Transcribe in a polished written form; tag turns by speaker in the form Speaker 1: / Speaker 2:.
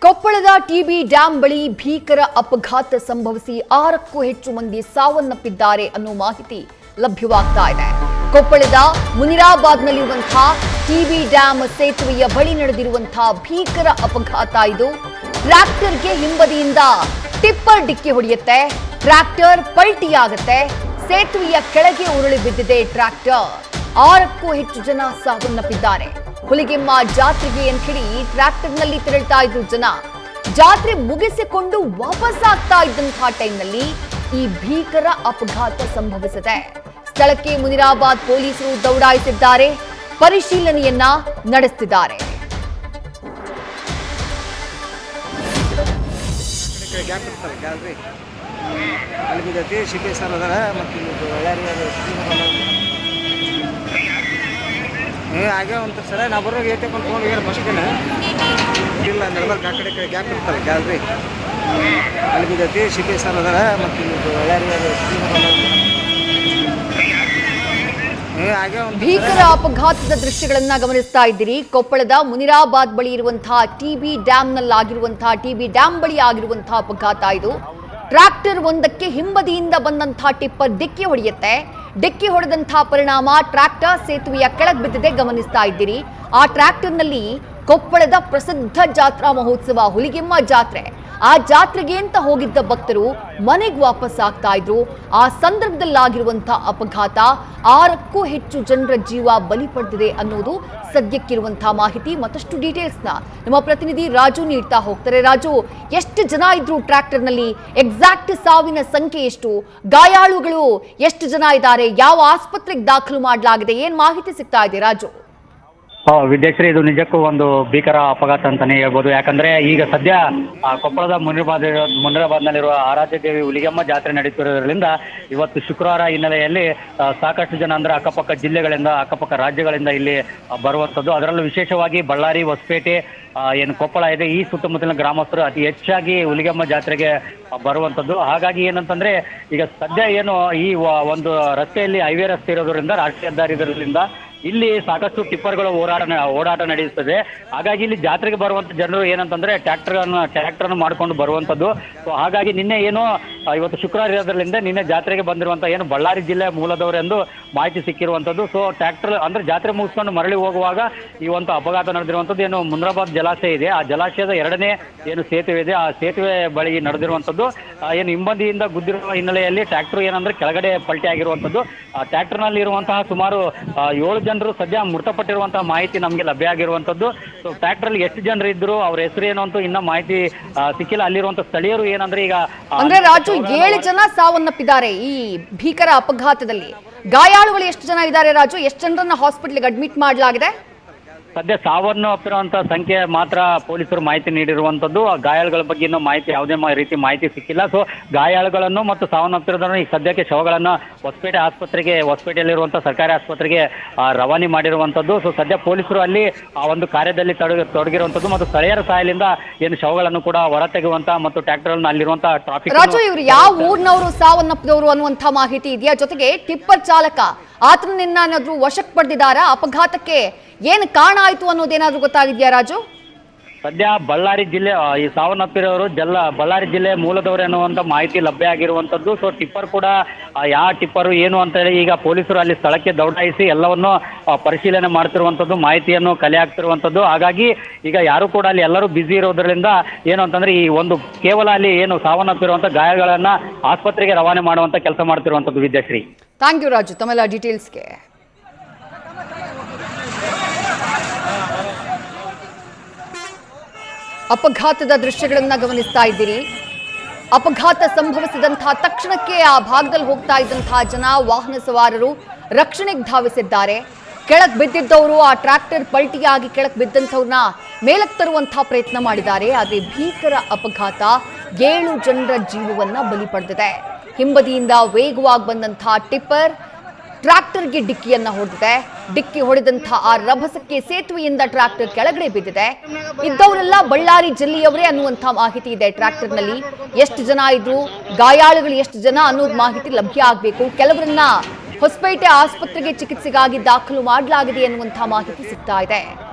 Speaker 1: ಕೊಪ್ಪಳದ TB dam ಬಳಿ ಭೀಕರ ಅಪಘಾತ ಸಂಭವಿಸಿ 6ಕ್ಕೂ ಹೆಚ್ಚು ಮಂದಿ ಸಾವನ್ನಪ್ಪಿದ್ದಾರೆ ಅನ್ನೋ ಮಾಹಿತಿ ಲಭ್ಯವಾಗ್ತಾ ಇದೆ. ಕೊಪ್ಪಳದ ಮುನಿರಾಬಾದ್ನಲ್ಲಿರುವಂತಹ ಟಿಬಿ ಡ್ಯಾಂ ಸೇತುವೆಯ ಬಳಿ ನಡೆದಿರುವಂತಹ ಭೀಕರ ಅಪಘಾತ ಇದು. ಟ್ರ್ಯಾಕ್ಟರ್ಗೆ ಹಿಂಬದಿಯಿಂದ ಟಿಪ್ಪರ್ ಡಿಕ್ಕಿ ಹೊಡೆಯುತ್ತೆ, ಟ್ರ್ಯಾಕ್ಟರ್ ಪಲ್ಟಿಯಾಗುತ್ತೆ, ಸೇತುವೆಯ ಕೆಳಗೆ ಉರುಳಿ ಬಿದ್ದಿದೆ ಟ್ರ್ಯಾಕ್ಟರ್. 6ಕ್ಕೂ ಹೆಚ್ಚು ಜನ ಸಾವನ್ನಪ್ಪಿದ್ದಾರೆ. ಹುಲಿಗೆಮ್ಮ ಜಾತ್ರೆಗೆ ಅಂತ ಹೇಳಿ ಟ್ರ್ಯಾಕ್ಟರ್ನಲ್ಲಿ ತೆರಳ್ತಾ ಇದ್ರು ಜನ. ಜಾತ್ರೆ ಮುಗಿಸಿಕೊಂಡು ವಾಪಸ್ ಆಗ್ತಾ ಇದ್ದಂತಹ ಟೈಮ್ನಲ್ಲಿ ಈ ಭೀಕರ ಅಪಘಾತ ಸಂಭವಿಸಿದೆ. ಸ್ಥಳಕ್ಕೆ ಮುನಿರಾಬಾದ್ ಪೊಲೀಸರು ದೌಡಾಯಿಸಿದ್ದಾರೆ, ಪರಿಶೀಲನೆಯನ್ನ ನಡೆಸುತ್ತಿದ್ದಾರೆ.
Speaker 2: ಹಾಗೆ ಒಂದು ಸಲ ನಾ ಬರೋಗ ಏತಕೊಂಡು ತೊಗೊಂಡು ಹೋಗ್ಯಾರ ಫಸ್ಟಿನ ಇಲ್ಲ ನಡ್ಬರ್ಕ ಆ ಕಡೆ ಗ್ಯಾಪ್ ಇರ್ತಲ್ಲ ಗ್ಯಾಲ್ರಿ ಅಲ್ಲಿ ಬಿದ್ದೈತಿ. ಸಿಟಿ ಸರ್ ಅದಾರ ಮತ್ತು
Speaker 1: ಭೀಕರ ಅಪಘಾತದ ದೃಶ್ಯಗಳನ್ನ ಗಮನಿಸ್ತಾ ಇದ್ದೀರಿ. ಕೊಪ್ಪಳದ ಮುನಿರಾಬಾದ್ ಬಳಿ ಇರುವಂತಹ ಟಿಬಿ ಡ್ಯಾಂ ಬಳಿ ಆಗಿರುವಂತಹ ಅಪಘಾತ ಇದು. ಟ್ರ್ಯಾಕ್ಟರ್ ಒಂದಕ್ಕೆ ಹಿಂಬದಿಯಿಂದ ಬಂದಂತಹ ಟಿಪ್ಪರ್ ಡಿಕ್ಕಿ ಹೊಡೆಯುತ್ತೆ. ಡಿಕ್ಕಿ ಹೊಡೆದಂತಹ ಪರಿಣಾಮ ಟ್ರ್ಯಾಕ್ಟರ್ ಸೇತುವೆಯ ಕೆಳಗೆ ಬಿದ್ದಿದೆ ಗಮನಿಸ್ತಾ ಇದ್ದೀರಿ. ಆ ಟ್ರ್ಯಾಕ್ಟರ್ನಲ್ಲಿ ಕೊಪ್ಪಳದ ಪ್ರಸಿದ್ಧ ಜಾತ್ರಾ ಮಹೋತ್ಸವ ಹುಲಿಗೆಮ್ಮ ಜಾತ್ರೆ, ಆ ಜಾತ್ರೆಗೆ ಅಂತ ಹೋಗಿದ್ದ ಭಕ್ತರು ಮನೆಗೆ ವಾಪಸ್ ಆಗ್ತಾ ಇದ್ರು. ಆ ಸಂದರ್ಭದಲ್ಲಾಗಿರುವಂತಹ ಅಪಘಾತ 6ಕ್ಕೂ ಹೆಚ್ಚು ಜನರ ಜೀವ ಬಲಿ ಪಡೆದಿದೆ ಅನ್ನೋದು ಸದ್ಯಕ್ಕಿರುವಂತಹ ಮಾಹಿತಿ. ಮತ್ತಷ್ಟು ಡೀಟೇಲ್ಸ್ನ ನಮ್ಮ ಪ್ರತಿನಿಧಿ ರಾಜು ನೀಡ್ತಾ ಹೋಗ್ತಾರೆ. ರಾಜು, ಎಷ್ಟು ಜನ ಇದ್ರು ಟ್ರ್ಯಾಕ್ಟರ್ನಲ್ಲಿ? ಎಕ್ಸಾಕ್ಟ್ ಸಾವಿನ ಸಂಖ್ಯೆ ಎಷ್ಟು? ಗಾಯಾಳುಗಳು ಎಷ್ಟು ಜನ ಇದ್ದಾರೆ? ಯಾವ ಆಸ್ಪತ್ರೆಗೆ ದಾಖಲು ಮಾಡಲಾಗಿದೆ? ಏನ್ ಮಾಹಿತಿ ಸಿಗ್ತಾ ಇದೆ ರಾಜು?
Speaker 3: ವಿದ್ಯಾಶ್ರೀ, ಇದು ಒಂದು ಭೀಕರ ಅಪಘಾತ ಅಂತಾನೆ ಹೇಳ್ಬೋದು. ಯಾಕಂದ್ರೆ ಈಗ ಸದ್ಯ ಕೊಪ್ಪಳದ ಮುನಿರಾಬಾದ್ನಲ್ಲಿರುವ ಆರಾಧ್ಯ ದೇವಿ ಹುಲಿಗೆಮ್ಮ ಜಾತ್ರೆ ನಡೀತಿರೋದ್ರಿಂದ ಇವತ್ತು ಶುಕ್ರವಾರ ಹಿನ್ನೆಲೆಯಲ್ಲಿ ಸಾಕಷ್ಟು ಜನ ಅಂದ್ರೆ ಅಕ್ಕಪಕ್ಕ ಜಿಲ್ಲೆಗಳಿಂದ, ಅಕ್ಕಪಕ್ಕ ರಾಜ್ಯಗಳಿಂದ ಇಲ್ಲಿ ಬರುವಂಥದ್ದು. ಅದರಲ್ಲೂ ವಿಶೇಷವಾಗಿ ಬಳ್ಳಾರಿ, ಹೊಸಪೇಟೆ, ಏನು ಕೊಪ್ಪಳ ಇದೆ, ಈ ಸುತ್ತಮುತ್ತಲಿನ ಗ್ರಾಮಸ್ಥರು ಅತಿ ಹೆಚ್ಚಾಗಿ ಹುಲಿಗೆಮ್ಮ ಜಾತ್ರೆಗೆ ಬರುವಂಥದ್ದು. ಹಾಗಾಗಿ ಏನಂತಂದ್ರೆ ಈಗ ಸದ್ಯ ಏನು ಈ ಒಂದು ರಸ್ತೆಯಲ್ಲಿ ಹೈವೇ ರಸ್ತೆ ಇರೋದ್ರಿಂದ, ರಾಷ್ಟ್ರೀಯ ಹೆದ್ದಾರಿ ಇರೋದ್ರಿಂದ ಇಲ್ಲಿ ಸಾಕಷ್ಟು ಟಿಪ್ಪರ್ಗಳು ಓಡಾಟ ನಡೆಯುತ್ತದೆ. ಹಾಗಾಗಿ ಇಲ್ಲಿ ಜಾತ್ರೆಗೆ ಬರುವಂಥ ಜನರು ಏನಂತಂದ್ರೆ ಟ್ರ್ಯಾಕ್ಟರ್ ಮಾಡ್ಕೊಂಡು ಬರುವಂಥದ್ದು. ಸೊ ಹಾಗಾಗಿ ನಿನ್ನೆ ಏನು ಇವತ್ತು ಶುಕ್ರವಾರ ಇರೋದ್ರಿಂದ ನಿನ್ನೆ ಜಾತ್ರೆಗೆ ಬಂದಿರುವಂಥ ಏನು ಬಳ್ಳಾರಿ ಜಿಲ್ಲೆ ಮೂಲದವರೆಂದು ಮಾಹಿತಿ ಸಿಕ್ಕಿರುವಂಥದ್ದು. ಸೊ ಟ್ರ್ಯಾಕ್ಟರ್ ಅಂದ್ರೆ ಜಾತ್ರೆ ಮುಗಿಸ್ಕೊಂಡು ಮರಳಿ ಹೋಗುವಾಗ ಈ ಒಂದು ಅಪಘಾತ ನಡೆದಿರುವಂಥದ್ದು. ಏನು ಮುನಿರಾಬಾದ್ ಜಲಾಶಯ ಇದೆ, ಆ ಜಲಾಶಯದ ಎರಡನೇ ಏನು ಸೇತುವೆ ಇದೆ, ಆ ಸೇತುವೆ ಬಳಿ ನಡೆದಿರುವಂಥದ್ದು. ಏನು ಹಿಂಬದಿಯಿಂದ ಗುದ್ದಿರುವ ಹಿನ್ನೆಲೆಯಲ್ಲಿ ಟ್ರ್ಯಾಕ್ಟರ್ ಏನಂದ್ರೆ ಕೆಳಗಡೆ ಪಲ್ಟಿ ಆಗಿರುವಂಥದ್ದು. ಆ ಟ್ರ್ಯಾಕ್ಟರ್ನಲ್ಲಿ ಇರುವಂತಹ ಸುಮಾರು 7 ಜನರು ಸದ್ಯ ಮೃತಪಟ್ಟಿರುವಂತಹ ಮಾಹಿತಿ ನಮಗೆ ಲಭ್ಯ ಆಗಿರುವಂಥದ್ದು. ಸೊ ಟ್ರ್ಯಾಕ್ಟರ್ಲ್ಲಿ ಎಷ್ಟು ಜನರು ಇದ್ರು, ಅವ್ರ ಹೆಸರು ಏನು ಅಂತ ಇನ್ನ ಮಾಹಿತಿ ಸಿಕ್ಕಿಲ್ಲ. ಅಲ್ಲಿರುವಂತಹ ಸ್ಥಳೀಯರು ಏನಂದ್ರೆ ಈಗ
Speaker 1: ಅಂದ್ರೆ ರಾಜು 7 ಜನ ಸಾವನ್ನಪ್ಪಿದ್ದಾರೆ ಈ ಭೀಕರ ಅಪಘಾತದಲ್ಲಿ. ಗಾಯಾಳುಗಳು ಎಷ್ಟು ಜನ ಇದ್ದಾರೆ ರಾಜು? ಎಷ್ಟು ಜನರನ್ನ ಹಾಸ್ಪಿಟಲ್ಗೆ ಅಡ್ಮಿಟ್ ಮಾಡಲಾಗಿದೆ?
Speaker 3: ಸದ್ಯ ಸಾವನ್ನಪ್ಪಿರುವಂತ ಸಂಖ್ಯೆ ಮಾತ್ರ ಪೊಲೀಸರು ಮಾಹಿತಿ ನೀಡಿರುವಂತದ್ದು. ಗಾಯಾಳುಗಳ ಬಗ್ಗೆ ಇನ್ನೂ ಮಾಹಿತಿ ಯಾವುದೇ ರೀತಿ ಮಾಹಿತಿ ಸಿಕ್ಕಿಲ್ಲ. ಸೊ ಗಾಯಾಳುಗಳನ್ನು ಮತ್ತು ಸಾವನ್ನಪ್ಪಿರೋದನ್ನು ಈಗ ಸದ್ಯಕ್ಕೆ ಶವಗಳನ್ನು ಹೊಸಪೇಟೆಯಲ್ಲಿರುವಂತಹ ಸರ್ಕಾರಿ ಆಸ್ಪತ್ರೆಗೆ ರವಾನೆ ಮಾಡಿರುವಂತದ್ದು. ಸೊ ಸದ್ಯ ಪೊಲೀಸರು ಅಲ್ಲಿ ಆ ಒಂದು ಕಾರ್ಯದಲ್ಲಿ ತೊಡಗಿರುವಂತದ್ದು ಮತ್ತು ಸ್ಥಳೀಯರ ಸಹಾಯದಿಂದ ಏನು ಶವಗಳನ್ನು ಕೂಡ ಹೊರತೆಗೆಯುವಂತ ಮತ್ತು ಟ್ರ್ಯಾಕ್ಟರ್ ಅಲ್ಲಿರುವಂತಹ ಟ್ರಾಫಿಕ್.
Speaker 1: ರಾಜು, ಇವರು ಯಾವ ಊರಿನವರು ಸಾವನ್ನಪ್ಪಿದವರು ಅನ್ನುವಂಥ ಮಾಹಿತಿ ಇದೆಯಾ? ಜೊತೆಗೆ ಟಿಪ್ಪರ್ ಚಾಲಕ ಆತನನ್ನೇನಾದ್ರೂ ವಶಕ್ಕೆ ಪಡೆದಿದ್ದಾರಾ? ಅಪಘಾತಕ್ಕೆ ಏನು ಕಾರಣ ಆಯ್ತು ಅನ್ನೋದೇನಾದ್ರೂ ಗೊತ್ತಾಗಿದೆಯಾ ರಾಜು?
Speaker 3: ಸದ್ಯ ಬಳ್ಳಾರಿ ಜಿಲ್ಲೆ ಈ ಸಾವನ್ನಪ್ಪಿರೋರು ಬಳ್ಳಾರಿ ಜಿಲ್ಲೆ ಮೂಲದವರು ಎನ್ನುವಂಥ ಮಾಹಿತಿ ಲಭ್ಯ ಆಗಿರುವಂಥದ್ದು. ಸೊ ಟಿಪ್ಪರ್ ಕೂಡ ಯಾವ ಟಿಪ್ಪರು ಏನು ಅಂತ ಹೇಳಿ ಈಗ ಪೊಲೀಸರು ಅಲ್ಲಿ ಸ್ಥಳಕ್ಕೆ ದೌಡಾಯಿಸಿ ಎಲ್ಲವನ್ನು ಪರಿಶೀಲನೆ ಮಾಡ್ತಿರುವಂಥದ್ದು, ಮಾಹಿತಿಯನ್ನು ಕಲೆ ಹಾಕ್ತಿರುವಂಥದ್ದು. ಹಾಗಾಗಿ ಈಗ ಯಾರು ಕೂಡ ಅಲ್ಲಿ ಎಲ್ಲರೂ ಬ್ಯುಸಿ ಇರೋದ್ರಿಂದ ಏನು ಅಂತಂದ್ರೆ ಈ ಒಂದು ಕೇವಲ ಅಲ್ಲಿ ಏನು ಸಾವನ್ನಪ್ಪಿರುವಂಥ ಗಾಯಗಳನ್ನ ಆಸ್ಪತ್ರೆಗೆ ರವಾನೆ ಮಾಡುವಂಥ ಕೆಲಸ ಮಾಡ್ತಿರುವಂಥದ್ದು. ವಿದ್ಯಾಶ್ರೀ,
Speaker 1: ಥ್ಯಾಂಕ್ ಯು ರಾಜು ತಮ್ಮೆಲ್ಲ ಡೀಟೇಲ್ಸ್ಗೆ. ಅಪಘಾತದ ದೃಶ್ಯಗಳನ್ನ ಗಮನಿಸ್ತಾ ಇದ್ದೀರಿ. ಅಪಘಾತ ಸಂಭವಿಸಿದಂತಹ ತಕ್ಷಣಕ್ಕೆ ಆ ಭಾಗದಲ್ಲಿ ಹೋಗ್ತಾ ಇದ್ದಂತಹ ಜನ, ವಾಹನ ಸವಾರರು ರಕ್ಷಣೆಗೆ ಧಾವಿಸಿದ್ದಾರೆ. ಕೆಳಗೆ ಬಿದ್ದಿದ್ದವರು, ಆ ಟ್ರ್ಯಾಕ್ಟರ್ ಪಲ್ಟಿಯಾಗಿ ಕೆಳಗೆ ಬಿದ್ದಂಥವ್ರನ್ನ ಮೇಲಕ್ಕೆ ತರುವಂತಹ ಪ್ರಯತ್ನ ಮಾಡಿದ್ದಾರೆ. ಆದರೆ ಭೀಕರ ಅಪಘಾತ 7 ಜನರ ಜೀವವನ್ನ ಬಲಿ ಪಡೆದಿದೆ. ಹಿಂಬದಿಯಿಂದ ವೇಗವಾಗಿ ಬಂದಂತಹ ಟಿಪ್ಪರ್ ಟ್ರ್ಯಾಕ್ಟರ್ಗೆ ಡಿಕ್ಕಿಯನ್ನ ಹೊಡೆದಿದೆ. ಡಿಕ್ಕಿ ಹೊಡೆದಂತಹ ಆ ರಭಸಕ್ಕೆ ಸೇತುವೆಯಿಂದ ಟ್ರ್ಯಾಕ್ಟರ್ ಕೆಳಗಡೆ ಬಿದ್ದಿದೆ. ಇದ್ದವರೆಲ್ಲ ಬಳ್ಳಾರಿ ಜಿಲ್ಲೆಯವರೇ ಅನ್ನುವಂಥ ಮಾಹಿತಿ ಇದೆ. ಟ್ರ್ಯಾಕ್ಟರ್ನಲ್ಲಿ ಎಷ್ಟು ಜನ ಇದ್ರು, ಗಾಯಾಳುಗಳು ಎಷ್ಟು ಜನ ಅನ್ನೋದು ಮಾಹಿತಿ ಲಭ್ಯ ಆಗಬೇಕು. ಕೆಲವರನ್ನ ಹೊಸಪೇಟೆ ಆಸ್ಪತ್ರೆಗೆ ಚಿಕಿತ್ಸೆಗಾಗಿ ದಾಖಲು ಮಾಡಲಾಗಿದೆ ಎನ್ನುವಂಥ ಮಾಹಿತಿ ಸಿಗ್ತಾ ಇದೆ.